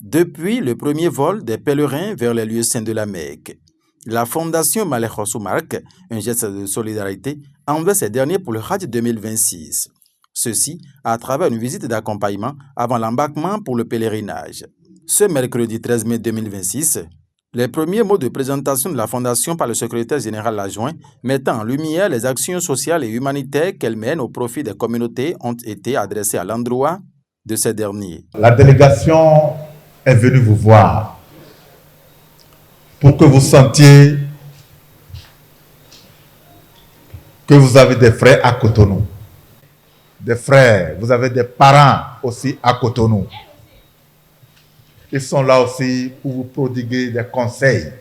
Depuis le premier vol des pèlerins vers les lieux saints de la Mecque, la Fondation Malek Hossou marque un geste de solidarité envers ces derniers pour le Hajj 2026. Ceci à travers une visite d'accompagnement avant l'embarquement pour le pèlerinage. Ce mercredi 13 mai 2026, les premiers mots de présentation de la Fondation par le secrétaire général adjoint mettant en lumière les actions sociales et humanitaires qu'elle mène au profit des communautés ont été adressés à l'endroit de ces derniers. La délégation est venue vous voir pour que vous sentiez que vous avez des frères à Cotonou. Des frères, vous avez des parents aussi à Cotonou. Ils sont là aussi pour vous prodiguer des conseils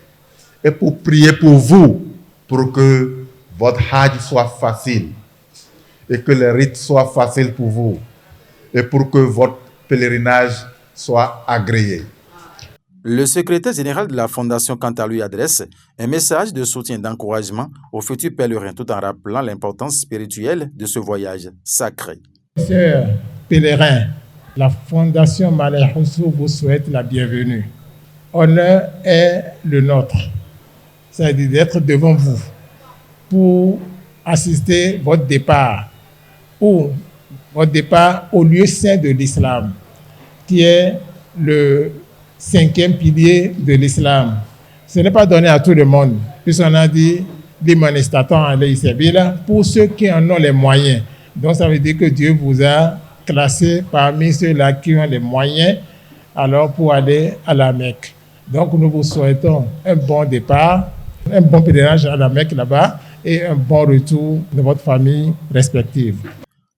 et pour prier pour vous, pour que votre Hajj soit facile et que les rites soient faciles pour vous et pour que votre pèlerinage soit agréé. Le secrétaire général de la Fondation, quant à lui, adresse un message de soutien et d'encouragement aux futurs pèlerins tout en rappelant l'importance spirituelle de ce voyage sacré. Chers pèlerins, la Fondation Malek Hossou vous souhaite la bienvenue. Honneur est le nôtre, c'est-à-dire d'être devant vous pour assister votre départ au lieu saint de l'islam, qui est le 5e pilier de l'islam. Ce n'est pas donné à tout le monde, puisqu'on a dit Liman istata alayhi sabila, pour ceux qui en ont les moyens. Donc ça veut dire que Dieu vous a classé parmi ceux-là qui ont les moyens alors pour aller à la Mecque. Donc nous vous souhaitons un bon départ, un bon pèlerinage à la Mecque là-bas et un bon retour de votre famille respective.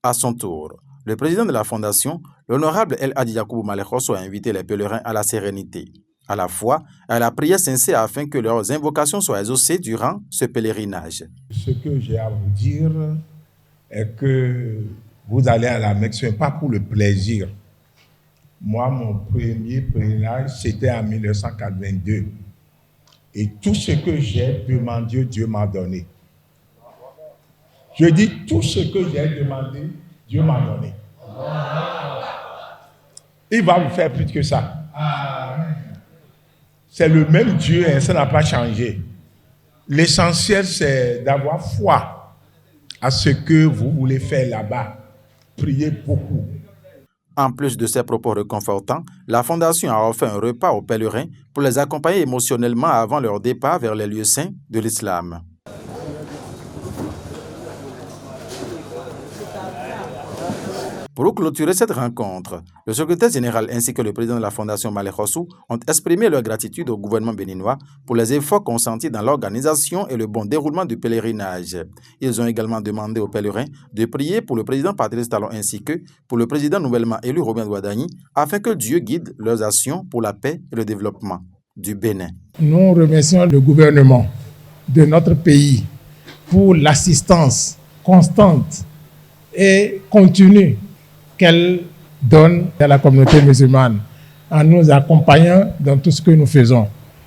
À son tour, le président de la Fondation, l'honorable El Hadji Yacoubou Malek Hossou, a invité les pèlerins à la sérénité, à la foi et à la prière sincère afin que leurs invocations soient exaucées durant ce pèlerinage. Ce que j'ai à vous dire est que vous allez à la Mecque, ce n'est pas pour le plaisir. Moi, mon premier pèlerinage, c'était en 1982. Et tout ce que j'ai demandé, Dieu m'a donné. Je dis tout ce que j'ai demandé, Dieu m'a donné. Il va vous faire plus que ça. C'est le même Dieu, hein, ça n'a pas changé. L'essentiel, c'est d'avoir foi à ce que vous voulez faire là-bas. Priez beaucoup. En plus de ces propos réconfortants, la Fondation a offert un repas aux pèlerins pour les accompagner émotionnellement avant leur départ vers les lieux saints de l'islam. Pour clôturer cette rencontre, le secrétaire général ainsi que le président de la Fondation Malek Hossou ont exprimé leur gratitude au gouvernement béninois pour les efforts consentis dans l'organisation et le bon déroulement du pèlerinage. Ils ont également demandé aux pèlerins de prier pour le président Patrice Talon ainsi que pour le président nouvellement élu Robin Douadagni afin que Dieu guide leurs actions pour la paix et le développement du Bénin. Nous remercions le gouvernement de notre pays pour l'assistance constante et continue qu'elle donne à la communauté musulmane en nous accompagnant dans tout ce que nous faisons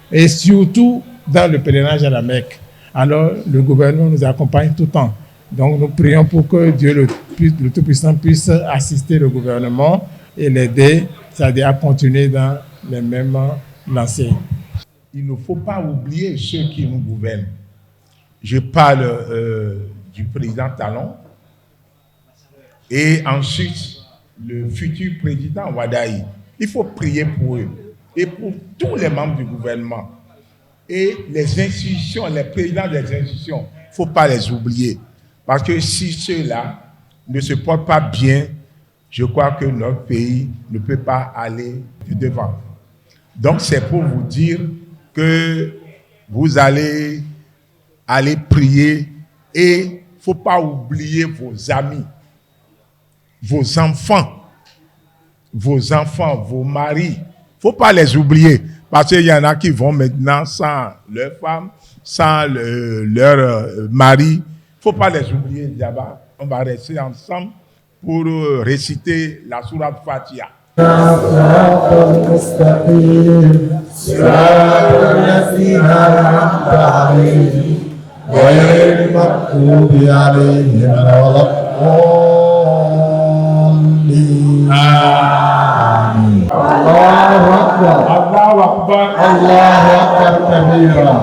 et surtout dans le pèlerinage à la Mecque. Alors le gouvernement nous accompagne tout le temps. Donc nous prions pour que Dieu le Tout-Puissant puisse assister le gouvernement et l'aider, c'est-à-dire à continuer dans les mêmes lancées. Il ne faut pas oublier ceux qui nous gouvernent. Je parle du président Talon et ensuite le futur président Wadaï. Il faut prier pour eux et pour tous les membres du gouvernement et les institutions, les présidents des institutions. Il ne faut pas les oublier parce que si ceux-là ne se portent pas bien, je crois que notre pays ne peut pas aller du devant. Donc c'est pour vous dire que vous allez prier et il ne faut pas oublier vos amis, vos enfants, vos maris. Il ne faut pas les oublier parce qu'il y en a qui vont maintenant sans leur femme, sans leur mari. Il ne faut pas les oublier là-bas. On va rester ensemble pour réciter la sourate Fatiha. Ah. الله أكبر. الله أكبر. الله أكبر كبيرا.